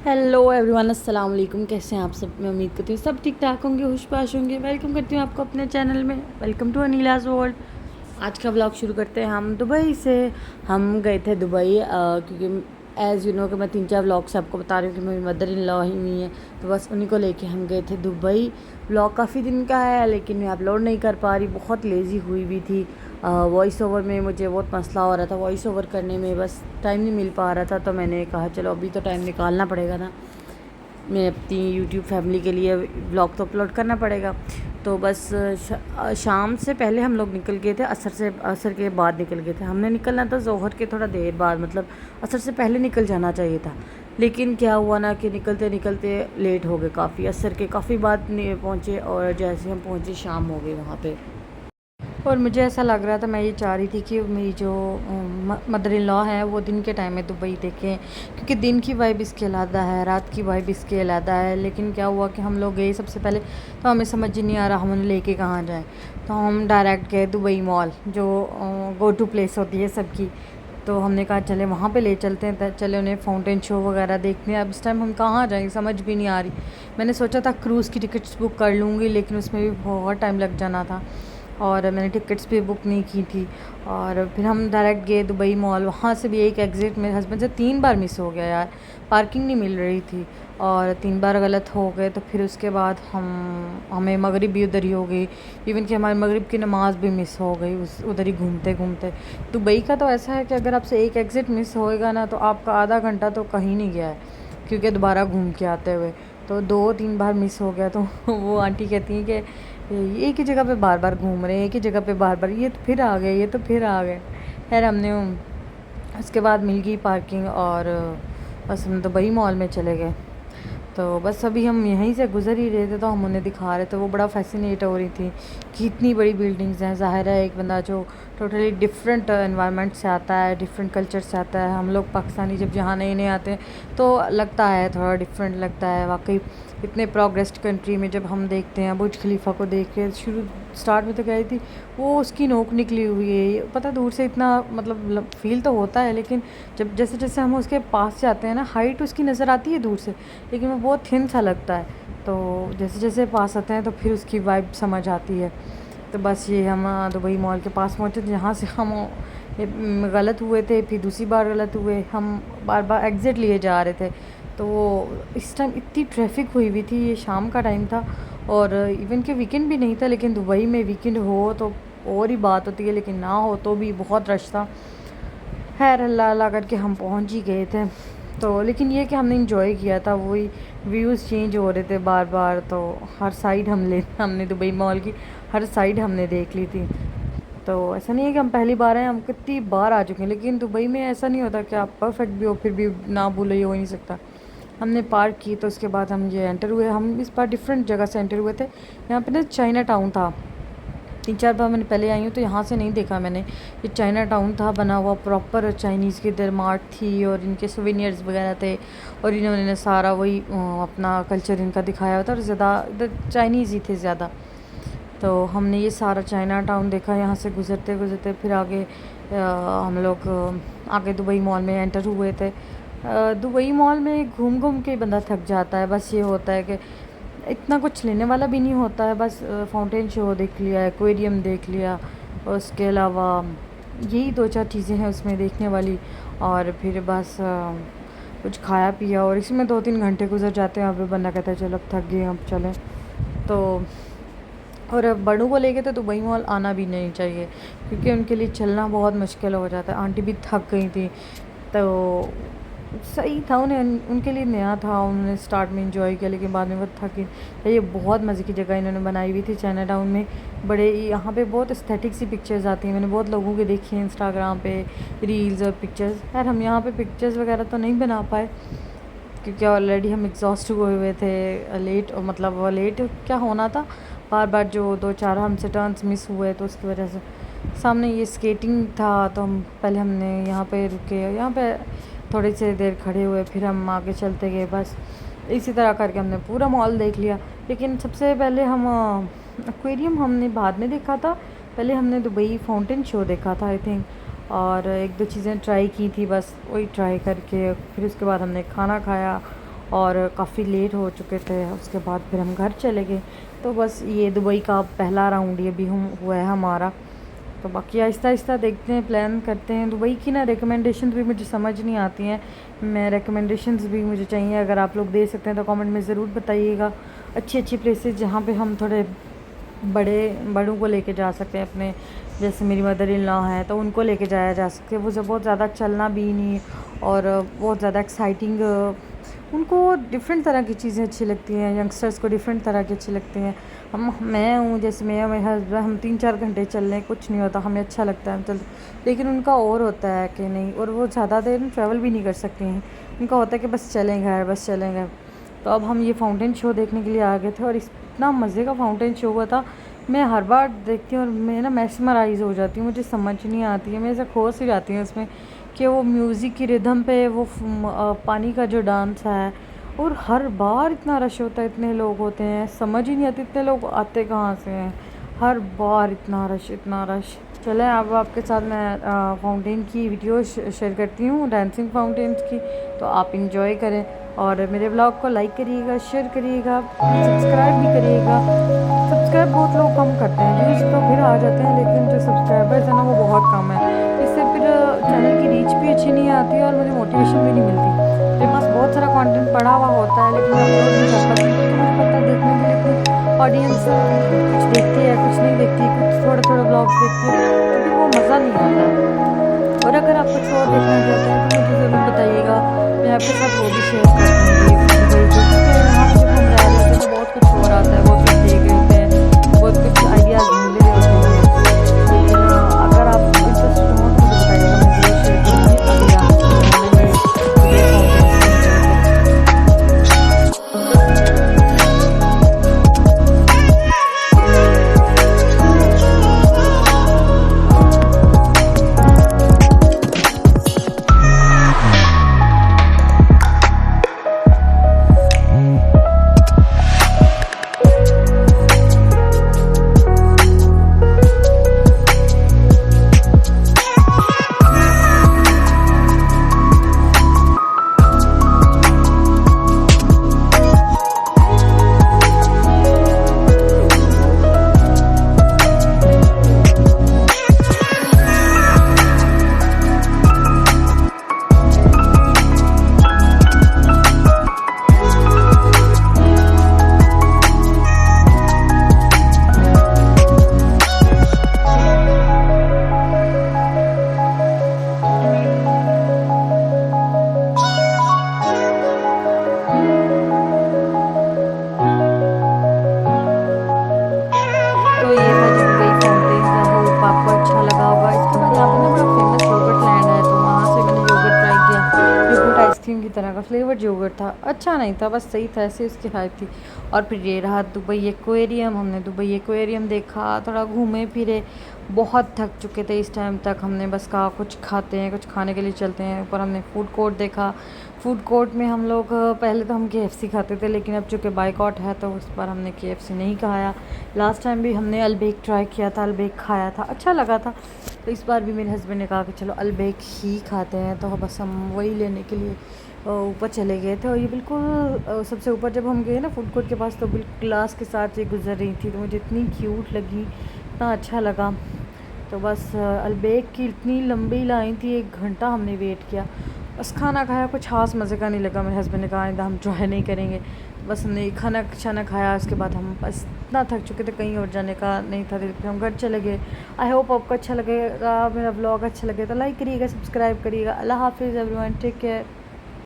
Hello everyone, अस्सलाम वालेकुम। कैसे हैं आप सब? मैं उम्मीद करती हूँ सब ठीक ठाक होंगे, होश होंगे। वेलकम करती हूँ आपको अपने चैनल में। Welcome to Anila's world. आज का व्लॉग शुरू करते हैं हम दुबई से। हम गए थे दुबई क्योंकि एज़ यू नो कि मैं 3-4 व्लॉग से आपको बता रही हूँ कि मेरी मदर इन लॉ ही हुई हैं, तो बस उन्हीं को लेके हम गए थे दुबई। व्लॉग काफ़ी दिन का है लेकिन मैं अपलोड नहीं कर पा रही, बहुत लेज़ी हुई हुई थी। वॉइस ओवर में मुझे बहुत मसला हो रहा था, वॉइस ओवर करने में बस टाइम नहीं मिल पा रहा था, तो मैंने कहा चलो अभी तो टाइम निकालना पड़ेगा ना, मैं अपनी यूट्यूब फैमिली के लिए व्लॉग तो अपलोड करना पड़ेगा। तो बस शाम से पहले हम लोग निकल गए थे, असर के बाद निकल गए थे। हमने निकलना था ज़ोहर के थोड़ा देर बाद, मतलब असर से पहले निकल जाना चाहिए था। लेकिन क्या हुआ ना कि निकलते निकलते लेट हो गए काफ़ी, असर के काफ़ी बाद पहुँचे और जैसे हम पहुँचे शाम हो गई वहाँ पे। और मुझे ऐसा लग रहा था, मैं ये चाह रही थी कि मेरी जो मदर इन लॉ है वो दिन के टाइम में दुबई देखें, क्योंकि दिन की वाइब इसकी अलग है, रात की वाइब इसकी अलग है। लेकिन क्या हुआ कि हम लोग गए सबसे पहले तो हमें समझ ही नहीं आ रहा हम उन्हें लेके कहाँ जाएं। तो हम डायरेक्ट गए दुबई मॉल, जो गो टू प्लेस होती है सबकी। तो हमने कहा चले वहाँ पे ले चलते हैं, चले उन्हें फाउंटेन शो वगैरह देखने। अब इस टाइम हम कहाँ जाएंगे समझ भी नहीं आ रही। मैंने सोचा था क्रूज़ की टिकट्स बुक कर लूँगी, लेकिन उसमें भी बहुत टाइम लग जाना था और मैंने टिकट्स भी बुक नहीं की थी। और फिर हम डायरेक्ट गए दुबई मॉल। वहाँ से भी एक एग्ज़िट मेरे हस्बैंड से 3 बार मिस हो गया यार, पार्किंग नहीं मिल रही थी और 3 बार गलत हो गए। तो फिर उसके बाद हमें मगरिब भी उधर ही हो गई, इवन कि हमारी मगरिब की नमाज़ भी मिस हो गई उधर ही घूमते घूमते। दुबई का तो ऐसा है कि अगर आपसे एक एग्ज़िट मिस होएगा ना तो आपका आधा घंटा तो कहीं नहीं गया है, क्योंकि दोबारा घूम के आते हुए तो 2-3 बार मिस हो गया। तो वो आंटी कहती हैं कि एक ही जगह पे बार बार घूम रहे हैं, एक ही जगह पे बार बार, ये तो फिर आ गए, ये तो फिर आ गए। खैर हमने उसके बाद मिल गई पार्किंग और बस हम दुबई मॉल में चले गए। तो बस अभी हम यहीं से गुज़र ही रहे थे तो हम उन्हें दिखा रहे थे, वो बड़ा फैसिनेट हो रही थी कि इतनी बड़ी बिल्डिंग्स हैं। ज़ाहिर है एक बंदा जो टोटली डिफरेंट एनवायरनमेंट से आता है, डिफरेंट कल्चर से आता है। हम लोग पाकिस्तानी जब यहाँ नए नए आते हैं तो लगता है थोड़ा डिफरेंट लगता है वाकई। इतने प्रोग्रेस्ड कंट्री में जब हम देखते हैं बुर्ज खलीफा को देख के, शुरू स्टार्ट में तो कह रही थी वो उसकी नोक निकली हुई है, पता दूर से इतना मतलब फील तो होता है, लेकिन जब जैसे जैसे हम उसके पास जाते हैं ना, हाइट उसकी नज़र आती है दूर से, लेकिन वो बहुत थिन सा लगता है। तो जैसे जैसे पास आते हैं तो फिर उसकी वाइब समझ आती है। तो बस ये हम दुबई मॉल के पास पहुँचे, जहाँ से हम गलत हुए थे, फिर दूसरी बार गलत हुए, हम बार बार एग्ज़िट लिए जा रहे थे। तो इस टाइम इतनी ट्रैफिक हुई हुई थी, ये शाम का टाइम था और इवन के वीकेंड भी नहीं था, लेकिन दुबई में वीकेंड हो तो और ही बात होती है, लेकिन ना हो तो भी बहुत रश था। खैर अल्लाह अल्लाह करके हम पहुंच ही गए थे। तो लेकिन ये कि हमने इंजॉय किया था, वही व्यूज़ चेंज हो रहे थे बार बार, तो हर साइड हमने दुबई मॉल की हर साइड हमने देख ली थी। तो ऐसा नहीं है कि हम पहली बार आए, हम कितनी बार आ चुके हैं, लेकिन दुबई में ऐसा नहीं होता कि आप परफेक्ट भी हो फिर भी ना भूलो, ये हो ही नहीं सकता। हमने पार्क की तो उसके बाद हम ये एंटर हुए। हम इस बार डिफरेंट जगह से एंटर हुए थे। यहाँ पे ना चाइना टाउन था, 3-4 बार मैंने पहले आई हूँ तो यहाँ से नहीं देखा मैंने। ये चाइना टाउन था बना हुआ प्रॉपर, चाइनीज़ की इधर मार्ट थी और इनके सोवेनियर्स वगैरह थे और इन्होंने सारा वही अपना कल्चर इनका दिखाया हुआ था और ज़्यादा इधर चाइनीज़ ही थे ज़्यादा। तो हमने ये सारा चाइना टाउन देखा। यहाँ से गुज़रते गुज़रते फिर आगे हम लोग आगे दुबई मॉल में एंटर हुए थे। दुबई मॉल में घूम घूम के बंदा थक जाता है, बस ये होता है कि इतना कुछ लेने वाला भी नहीं होता है। बस फाउंटेन शो देख लिया, एक्वेरियम देख लिया, और उसके अलावा यही 2-4 चीज़ें हैं उसमें देखने वाली, और फिर बस कुछ खाया पिया और इसमें 2-3 घंटे गुजर जाते हैं। अब बंदा कहता है चलो अब थक गए अब चलें। तो और अब बड़ों को लेके तो दुबई मॉल आना भी नहीं चाहिए, क्योंकि उनके लिए चलना बहुत मुश्किल हो जाता है। आंटी भी थक गई थी, तो सही था, उन्हें उनके लिए नया था, उन्होंने स्टार्ट में एंजॉय किया, लेकिन बाद में वो थकी। ये बहुत मज़े की जगह इन्होंने बनाई हुई थी चाइना टाउन में। बड़े यहाँ पे बहुत एस्थेटिक सी पिक्चर्स आती हैं, मैंने बहुत लोगों के देखी हैं इंस्टाग्राम पे रील्स और पिक्चर्स। यार हम यहाँ पे पिक्चर्स वगैरह तो नहीं बना पाए, क्योंकि ऑलरेडी हम एग्जॉस्ट हुए हुए थे, लेट मतलब लेट क्या होना था, बार बार जो 2-4 हमसे टर्न्स मिस हुए तो उसकी वजह से। सामने ये स्केटिंग था तो हम पहले हमने यहाँ पे रुके, यहाँ पे थोड़ी सी देर खड़े हुए, फिर हम आगे चलते गए। बस इसी तरह करके हमने पूरा मॉल देख लिया। लेकिन सबसे पहले हम एक्वेरियम हमने बाद में देखा था, पहले हमने दुबई फाउंटेन शो देखा था आई थिंक, और 1-2 चीज़ें ट्राई की थी, बस वही ट्राई करके फिर उसके बाद हमने खाना खाया और काफ़ी लेट हो चुके थे। उसके बाद फिर हम घर चले गए। तो बस ये दुबई का पहला राउंड ये भी हुआ है हमारा। तो बाकी आहिस्ता आहिस्ता देखते हैं, प्लान करते हैं। दुबई की ना रिकमेंडेशन भी मुझे समझ नहीं आती हैं। मैं रिकमेंडेशंस भी मुझे चाहिए, अगर आप लोग दे सकते हैं तो कमेंट में ज़रूर बताइएगा। अच्छी अच्छी प्लेसेस जहाँ पे हम थोड़े बड़ों को लेके जा सकते हैं अपने, जैसे मेरी मदर इन लॉ है तो उनको लेके जाया जा सकते हैं। वो जब बहुत ज़्यादा चलना भी नहीं और बहुत ज़्यादा एक्साइटिंग, उनको डिफरेंट तरह की चीज़ें अच्छी लगती हैं। यंगस्टर्स को डिफरेंट तरह की अच्छी लगती हैं। मैं हूँ जैसे मैं मेरे हस्बैंड, हम 3-4 घंटे चल लें कुछ नहीं होता, हमें अच्छा लगता है हम चलते। लेकिन उनका और होता है कि नहीं, और वो ज़्यादा देर ट्रैवल भी नहीं कर सकती हैं। उनका होता है कि बस चलें घर, बस चलें घर। तो अब हम ये फाउंटेन शो देखने के लिए आ गए थे और इतना मज़े का फाउंटेन शो हुआ था। मैं हर बार देखती हूँ और मैं ना मैस्मराइज़ हो जाती हूँ, मुझे समझ नहीं आती है, मैं ऐसे खो सी जाती हूँ उसमें कि वो म्यूज़िक की रिदम पे वो पानी का जो डांस है। और हर बार इतना रश होता है, इतने लोग होते हैं, समझ ही नहीं आती इतने लोग आते कहाँ से हैं। हर बार इतना रश, इतना रश। चलें अब आपके साथ मैं फाउंटेन की वीडियो शेयर करती हूँ, डांसिंग फाउंटेन्स की, तो आप इंजॉय करें। और मेरे ब्लॉग को लाइक करिएगा, शेयर करिएगा, सब्सक्राइब भी करिएगा। सब्सक्राइब बहुत लोग कम करते हैं, व्यूज़ तो फिर आ जाते हैं, लेकिन जो सब्सक्राइबर्स हैं ना वो बहुत कम है। इससे फिर चैनल की रीच भी अच्छी नहीं आती और मुझे मोटिवेशन भी नहीं मिलती। मेरे पास बहुत सारा कंटेंट पड़ा हुआ होता है लेकिन मैं अपलोड नहीं कर पाती, क्योंकि मुझे पता है देखने के लिए इतनी ऑडियंस कुछ देखती है, कुछ नहीं देखती, कुछ थोड़े थोड़े ब्लॉग्स देखती है, तो फिर वो मज़ा नहीं आता। और अगर आप कुछ और देखना चाहते हैं तो मुझे ज़रूर बताइएगा, मैं आपके साथ वो भी शेयर कर दूँगी दुबई की, क्योंकि यहाँ पे जब हम रह रहे होते हैं तो बहुत कुछ और आता है, बहुत कुछ देख रहे होते हैं, बहुत कुछ आइडियाज़ मिल रहे होते हैं। लेकिन अगर आप इंटरेस्टेड हो तो मुझे बताइएगा, मैं ज़रूर शेयर करूँगी। अभी आप दुबई फाउंटेन्स को एंजॉय करें। तो ये था जी दुबई फाउंटेन्स। आई होप आपको अच्छा लगा होगा। इसके बाद यहाँ पे ना बड़ा फेमस योगर्ट लैंड है, तो वहाँ से मैंने योगर्ट ट्राई किया। योगर्ट आइसक्रीम की तरह का फ्लेवर्ड योगर्ट था, अच्छा नहीं था, बस सही था, ऐसे उसकी हाइप थी। और फिर ये रहा दुबई एक्वेरियम। हमने दुबई एक्वेरियम देखा, थोड़ा घूमे फिरे, बहुत थक चुके थे इस टाइम तक। हमने बस कहा कुछ खाते हैं, कुछ खाने के लिए चलते हैं। ऊपर हमने फूड कोर्ट देखा। फूड कोर्ट में हम लोग पहले तो हम KFC खाते थे, लेकिन अब चूँकि बाइकआउट है तो उस पर हमने KFC नहीं खाया। लास्ट टाइम भी हमने अलबेक ट्राई किया था, अलबेक खाया था, अच्छा लगा था। तो इस बार भी मेरे हस्बैंड ने कहा कि चलो अलबेक ही खाते हैं, तो बस हम वही लेने के लिए ऊपर चले गए थे। और ये बिल्कुल सबसे ऊपर जब हम गए ना फूड कोर्ट के पास, तो बिल्कुल ग्लास के साथ ये गुजर रही थी, तो मुझे इतनी क्यूट लगी, इतना अच्छा लगा। तो बस अलबेक की इतनी लंबी लाइन थी, 1 घंटा हमने वेट किया। बस खाना खाया, कुछ खास मज़े का नहीं लगा। मेरे हस्बैंड ने कहा नहीं हम ट्राई नहीं करेंगे। बस हमने खाना शाना खाया, उसके बाद हम बस इतना थक चुके थे, कहीं और जाने का नहीं था, फिर हम घर चले गए। आई होप आपको अच्छा लगेगा, मेरा ब्लॉग अच्छा लगे तो लाइक करिएगा, सब्सक्राइब करिएगा। अल्लाह हाफिज़ एवरीवन, टेक केयर।